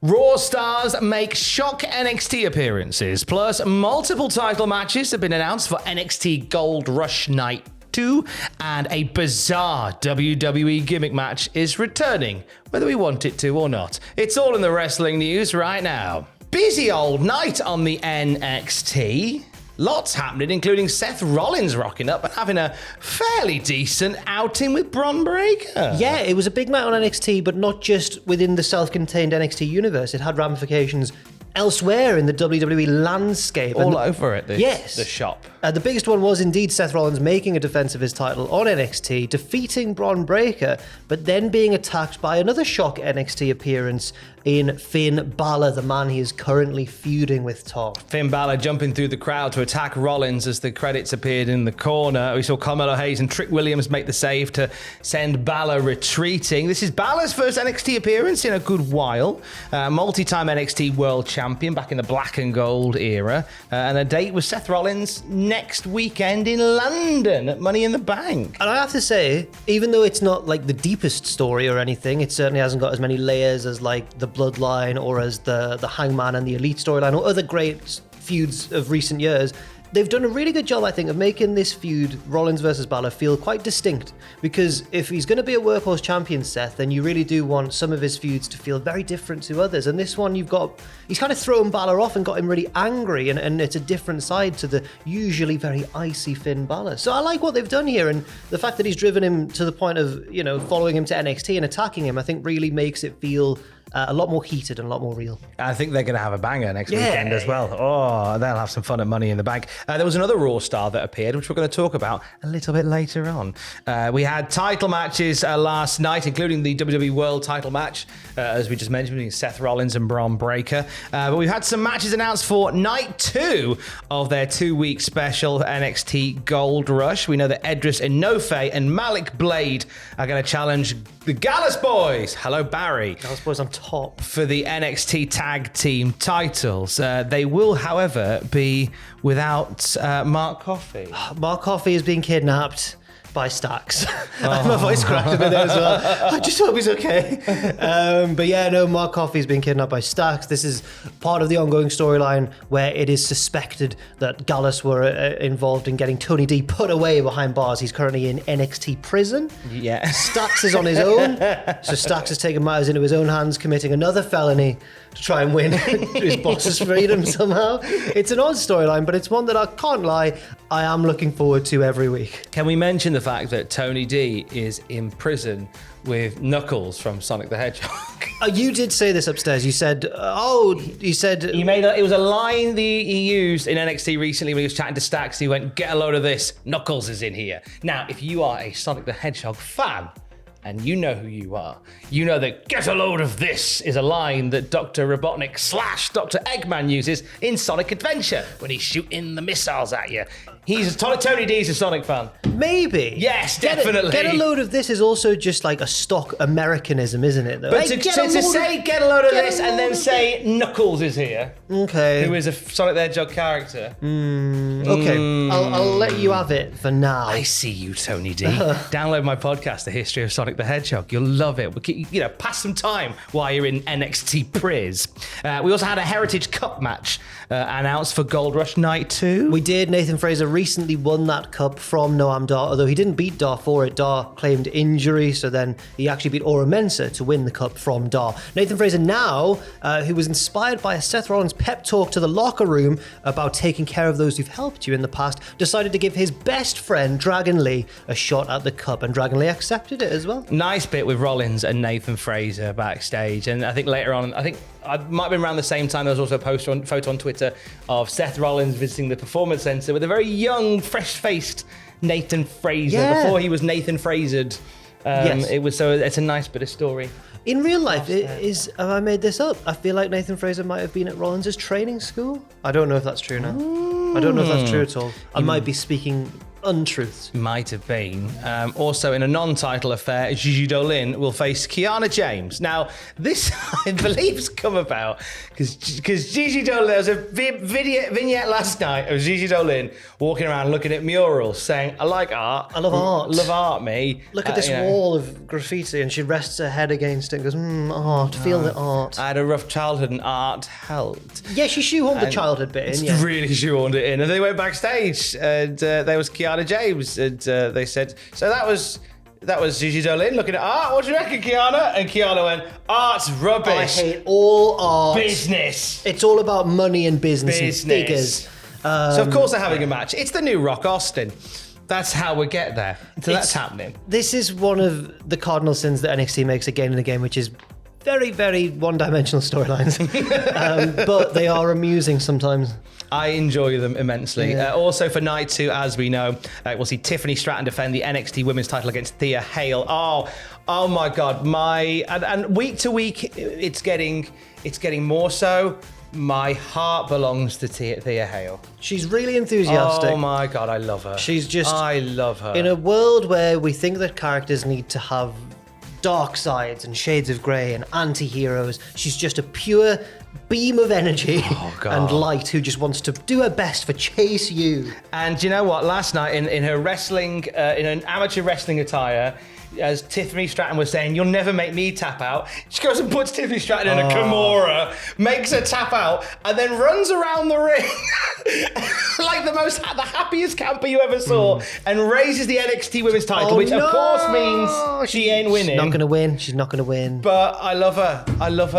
Raw stars make shock NXT appearances, plus multiple title matches have been announced for NXT Gold Rush Night 2, and a bizarre WWE Gimmick match is returning, whether we want it to or not. It's all in the wrestling news right now. Busy old night on the NXT. Lots happening, including Seth Rollins rocking up and having a fairly decent outing with Bron Breakker. Yeah, it was a big night on NXT, but not just within the self-contained NXT universe. It had ramifications elsewhere in the WWE landscape. All over it, yes. The shop. The biggest one was indeed Seth Rollins making a defense of his title on NXT, defeating Bron Breakker, but then being attacked by another shock NXT appearance in Finn Balor, the man he is currently feuding with Tom. Finn Balor jumping through the crowd to attack Rollins as the credits appeared in the corner. We saw Carmelo Hayes and Trick Williams make the save to send Balor retreating. This is Balor's first NXT appearance in a good while. Multi-time NXT World Champion back in the black and gold era. And a date with Seth Rollins next weekend in London at Money in the Bank. And I have to say, even though it's not like the deepest story or anything, it certainly hasn't got as many layers as like the Bloodline or as the Hangman and the Elite storyline or other great feuds of recent years. They've done a really good job, I think, of making this feud, Rollins versus Balor, feel quite distinct. Because if he's going to be a workhorse champion, Seth, then you really do want some of his feuds to feel very different to others. And this one, he's kind of thrown Balor off and got him really angry. And it's a different side to the usually very icy Finn Balor. So I like what they've done here. And the fact that he's driven him to the point of, following him to NXT and attacking him, I think really makes it feel a lot more heated and a lot more real. I think they're going to have a banger next weekend as well. Oh, they'll have some fun at Money in the Bank. There was another Raw star that appeared, which we're going to talk about a little bit later on. We had title matches last night, including the WWE World title match, as we just mentioned, between Seth Rollins and Bron Breakker. But we've had some matches announced for night 2 of their 2-week special NXT Gold Rush. We know that Edris Enofe and Malik Blade are going to challenge the Gallus Boys. Hello, Barry. Gallus Boys on top. For the NXT Tag Team titles. They will, however, be without Mark Coffey. Mark Coffey is being kidnapped by Stax. My voice cracked a bit there as well. I just hope he's okay. But yeah, no, Mark Coffey's been kidnapped by Stax. This is part of the ongoing storyline where it is suspected that Gallus were involved in getting Tony D put away behind bars. He's currently in NXT prison. Yeah. Stax is on his own. So Stax has taken matters into his own hands, committing another felony to try and win his boss's freedom somehow. It's an odd storyline, but it's one that I can't lie, I am looking forward to every week. Can we mention the fact that Tony D is in prison with Knuckles from Sonic the Hedgehog? You did say this upstairs. You said, it was a line he used in NXT recently when he was chatting to Stax. He went, "Get a load of this, Knuckles is in here." Now, if you are a Sonic the Hedgehog fan, and you know who you are, you know that "get a load of this" is a line that Dr. Robotnik / Dr. Eggman uses in Sonic Adventure when he's shooting the missiles at you. Tony D's a Sonic fan. Maybe. Yes, definitely. Get a load of this is also just like a stock Americanism, isn't it? Though? But to say "get a load of this" and then say Knuckles is here, okay, who is a Sonic the Hedgehog character. Okay, I'll let you have it for now. I see you, Tony D. Download my podcast, The History of Sonic the Hedgehog. You'll love it. Pass some time while you're in NXT Priz. We also had a Heritage Cup match announced for Gold Rush Night 2. We did. Nathan Fraser recently won that cup from Noam Dar, although he didn't beat Dar for it. Dar claimed injury, so then he actually beat Ora Mensah to win the cup from Dar. Nathan Fraser now, who was inspired by a Seth Rollins pep talk to the locker room about taking care of those who've helped you in the past, decided to give his best friend, Dragon Lee, a shot at the cup, and Dragon Lee accepted it as well. Nice bit with Rollins and Nathan Fraser backstage, and I think later on, I might have been around the same time, there was also a photo on Twitter of Seth Rollins visiting the Performance Center with a very young, fresh-faced Nathan Fraser before he was Nathan Frasered. Yes. It's a nice bit of story. In real life, have I made this up? I feel like Nathan Fraser might have been at Rollins' training school. I don't know if that's true now. I don't know if that's true at all. I might be speaking untruths. Might have been. Also, in a non-title affair, Gigi Dolin will face Kiana James. Now, this, I believe, has come about because Gigi Dolin, there was a vignette last night of Gigi Dolin walking around looking at murals saying, I like art. I love art. Love art, me. Look at this wall of graffiti, and she rests her head against it and goes, art, feel the art. I had a rough childhood and art helped. Yeah, she shoehorned the childhood bit in, yeah. Really shoehorned it in. And they went backstage and there was Kiana James and they said, so that was Gigi Dolin looking at art. What do you reckon, Kiana? And Kiana went, art's rubbish. I hate all art. Business. It's all about money and business. And figures. So of course they're having a match. It's the new Rock Austin. That's how we get there. So that's happening. This is one of the cardinal sins that NXT makes again and again, which is very, very one-dimensional storylines. But they are amusing sometimes. I enjoy them immensely. Yeah. Also for night 2, as we know, we'll see Tiffany Stratton defend the NXT Women's title against Thea Hale. Oh my God! And week to week, it's getting more so. My heart belongs to Thea Hale. She's really enthusiastic. Oh my God, I love her. I love her. In a world where we think that characters need to have dark sides and shades of grey and anti-heroes, she's just a pure beam of energy and light who just wants to do her best for Chase U. And you know what? Last night in her wrestling, in an amateur wrestling attire, as Tiffany Stratton was saying, you'll never make me tap out. She goes and puts Tiffany Stratton in a Kimura, makes her tap out, and then runs around the ring like the happiest camper you ever saw, and raises the NXT Women's title, which of course means she ain't winning. She's not gonna win. But I love her.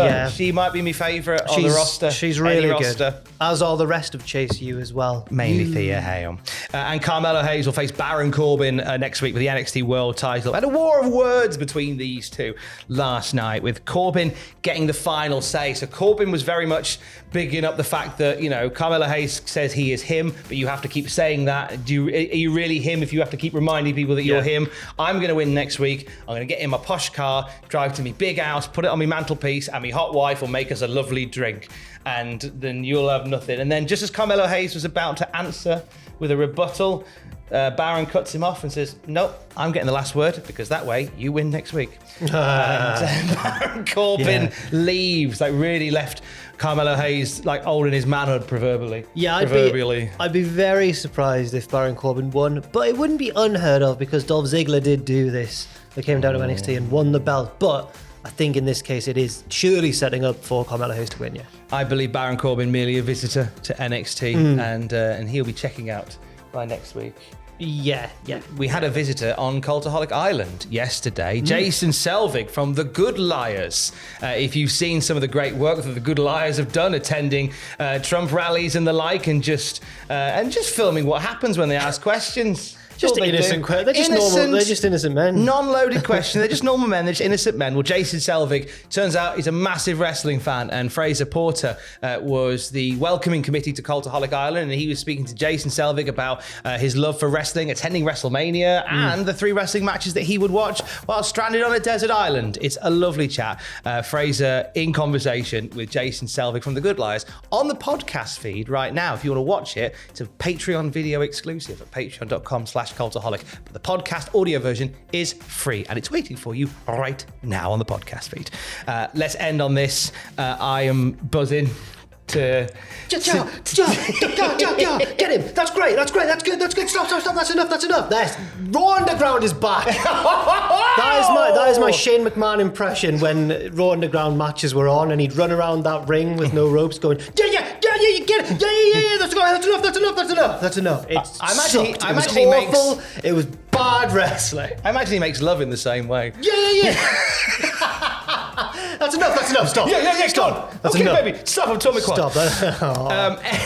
Yeah. She might be my favourite on the roster. She's really good. As are the rest of Chase U as well. Mainly Thea Hale. And Carmelo Hayes will face Baron Corbin next week with the NXT World title. And a war of words between these two last night, with Corbin getting the final say. So Corbin was very much bigging up the fact that, Carmelo Hayes says he is him, but you have to keep saying that. Are you really him if you have to keep reminding people that you're him? I'm going to win next week. I'm going to get in my posh car, drive to me big house, put it on my mantelpiece, and my hot wife will make us a lovely drink. And then you'll have nothing. And then just as Carmelo Hayes was about to answer with a rebuttal, Baron cuts him off and says, nope, I'm getting the last word because that way you win next week. And Baron Corbin leaves, really left Carmelo Hayes old in his manhood, proverbially. Yeah, I'd be very surprised if Baron Corbin won, but it wouldn't be unheard of because Dolph Ziggler did do this. They came down to NXT and won the belt, but I think in this case it is surely setting up for Carmelo Hayes to win, yeah. I believe Baron Corbin merely a visitor to NXT and he'll be checking out by next week. Yeah. We had a visitor on Cultaholic Island yesterday, Jason Selvig from The Good Liars. If you've seen some of the great work that The Good Liars have done, attending Trump rallies and the like, and just filming what happens when they ask questions. Just innocent. They're just normal. They're just innocent men. Non-loaded questions. They're just normal men. They're just innocent men. Well, Jason Selvig, turns out he's a massive wrestling fan, and Fraser Porter was the welcoming committee to Cultaholic Island, and he was speaking to Jason Selvig about his love for wrestling, attending WrestleMania, and the 3 wrestling matches that he would watch while stranded on a desert island. It's a lovely chat. Fraser in conversation with Jason Selvig from The Good Liars on the podcast feed right now. If you want to watch it, it's a Patreon video exclusive at patreon.com/Cultaholic. But the podcast audio version is free and it's waiting for you right now on the podcast feed. Let's end on this. I am buzzing to... Get him! That's great, that's good. Stop, that's enough. That's Raw Underground is back. that is my Shane McMahon impression when Raw Underground matches were on and he'd run around that ring with no ropes going, yeah, you get it, yeah, that's enough. I'm actually awful. It was bad wrestling. I imagine he makes love in the same way. Yeah. That's enough. Stop. Yeah, stop. That's enough. Baby, stop. I'm talking Stop.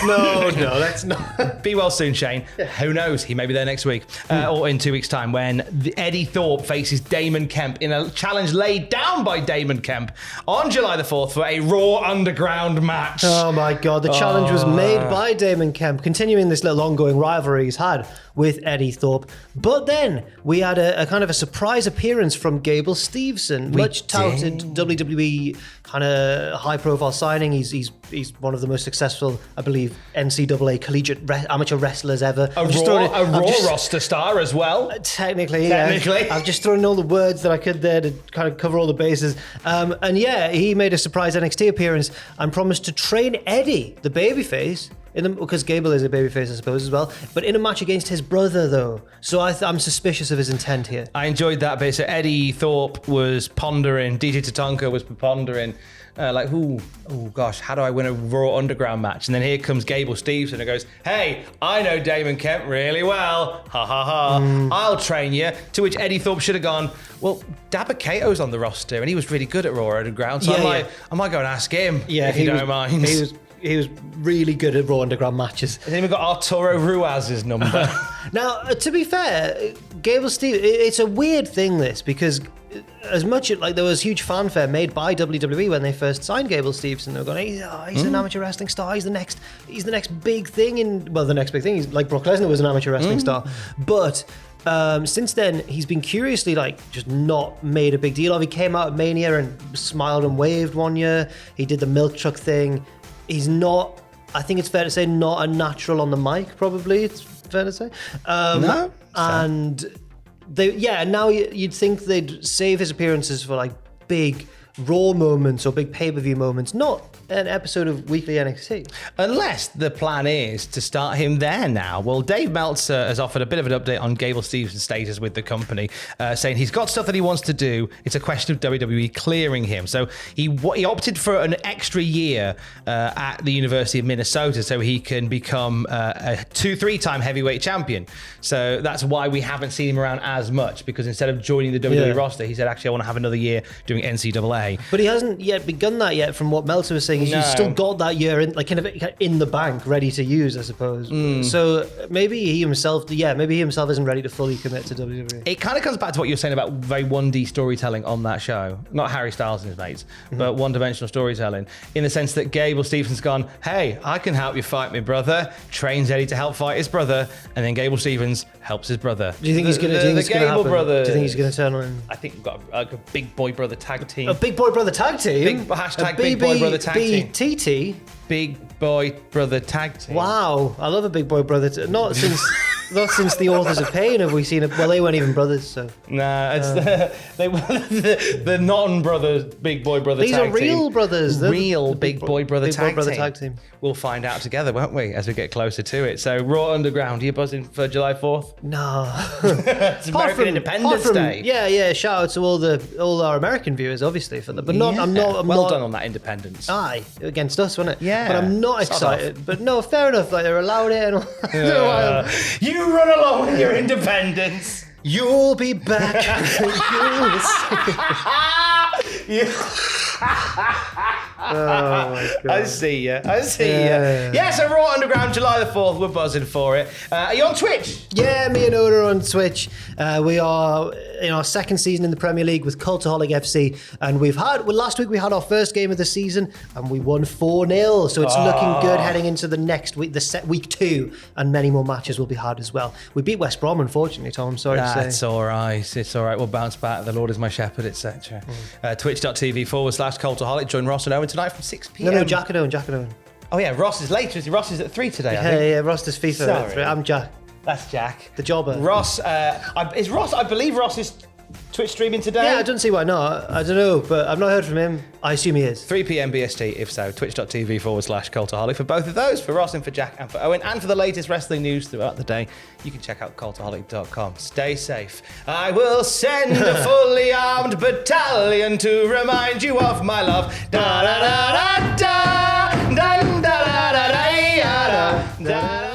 No, that's not. Be well soon, Shane. Who knows? He may be there next week or in 2 weeks' time when Eddie Thorpe faces Damon Kemp in a challenge laid down by Damon Kemp on July the 4th for a Raw Underground match. Oh my God, the challenge was made by Damon Kemp, continuing this little ongoing rivalry he's had with Eddie Thorpe. But then we had a kind of a surprise appearance from Gable Steveson, much touted WWE WWE kind of high-profile signing. He's one of the most successful, I believe, NCAA collegiate amateur wrestlers ever. A Raw roster star as well. Technically. I've just thrown in all the words that I could there to kind of cover all the bases. And yeah, he made a surprise NXT appearance and promised to train Eddie, the babyface, because Gable is a babyface, I suppose, as well, but in a match against his brother, though. So I'm suspicious of his intent here. I enjoyed that bit. So Eddie Thorpe was pondering, DJ Tatanka was pondering, oh gosh, how do I win a Raw Underground match? And then here comes Gable Steveson and goes, hey, I know Damon Kemp really well. Ha ha ha. I'll train you. To which Eddie Thorpe should have gone, well, Dabba Kato's on the roster and he was really good at Raw Underground. So I might go and ask him if you don't mind. He was really good at Raw Underground matches. And then we got Arturo Ruaz's number. Now, to be fair, Gable Steve, it's a weird thing, this, because as much as there was huge fanfare made by WWE when they first signed Gable Steveson, they were going, he's an amateur wrestling star. He's the next big thing the next big thing. He's like Brock Lesnar was an amateur wrestling star, but. Since then, he's been curiously just not made a big deal of. He came out at Mania and smiled and waved one year. He did the milk truck thing. He's not, I think it's fair to say, not a natural on the mic, probably, it's fair to say. No. And now you'd think they'd save his appearances for big Raw moments or big pay-per-view moments, not an episode of Weekly NXT. Unless the plan is to start him there now. Well, Dave Meltzer has offered a bit of an update on Gable Stevenson's status with the company, saying he's got stuff that he wants to do. It's a question of WWE clearing him. So he opted for an extra year at the University of Minnesota so he can become a 2-3-time heavyweight champion. So that's why we haven't seen him around as much, because instead of joining the WWE roster, he said, actually, I want to have another year doing NCAA. But he hasn't yet begun that yet, from what Meltzer was saying. You've still got that year in the bank, ready to use, I suppose. So maybe he himself isn't ready to fully commit to WWE. It kind of comes back to what you were saying about very 1D storytelling on that show. Not Harry Styles and his mates, but one-dimensional storytelling, in the sense that Gable Stevenson's gone, hey, I can help you fight my brother, trains Eddie to help fight his brother, and then Gable Stevens helps his brother. Do you think he's going to the Gable brothers? Do you think he's going to turn on? I think we've got a big boy brother tag team. A big boy brother tag team? Big boy brother tag team. BTT? Big boy brother tag team. Wow, I love a big boy brother. Not since the Authors of Pain have we seen it. Well, they weren't even brothers, so. Nah, it's the non-brothers, big boy brother These tag team. These are real brothers. Real big boy brother tag team. We'll find out together, won't we, as we get closer to it. So, Raw Underground, are you buzzing for July 4th? No. It's American Independence Day. Yeah. Shout out to all our American viewers, obviously, for that. But I'm not. Well done on that independence. Aye, against us, wasn't it? Yeah. But I'm not excited. But no, fair enough. They're allowed it. And you run along with your independence. You'll be back. Oh my God. I see you. Yeah, so Raw Underground, July the 4th. We're buzzing for it. Are you on Twitch? Yeah, me and Oda are on Twitch. We are in our second season in the Premier League with Cultaholic FC, and last week we had our first game of the season, and we won 4-0. So it's looking good heading into the next week, week 2, and many more matches will be had as well. We beat West Brom, unfortunately, Tom. I'm sorry to say. That's all right. It's all right. We'll bounce back. The Lord is my shepherd, etc. Twitch.tv/Cultaholic. Join Ross and Owen tonight from 6 p.m. No, Jack and Owen. Oh yeah, Ross is later. Ross is at 3 today. I think. Yeah, Ross does FIFA at 3. I'm Jack. That's Jack. The jobber. Ross, I believe Ross is Twitch streaming today. Yeah, I don't see why not. I don't know, but I've not heard from him. I assume he is. 3 p.m. BST, if so. Twitch.tv/Cultaholic for both of those, for Ross and for Jack and for Owen, and for the latest wrestling news throughout the day. You can check out cultaholic.com. Stay safe. I will send a fully armed battalion to remind you of my love. Da da da da da da da da da da da.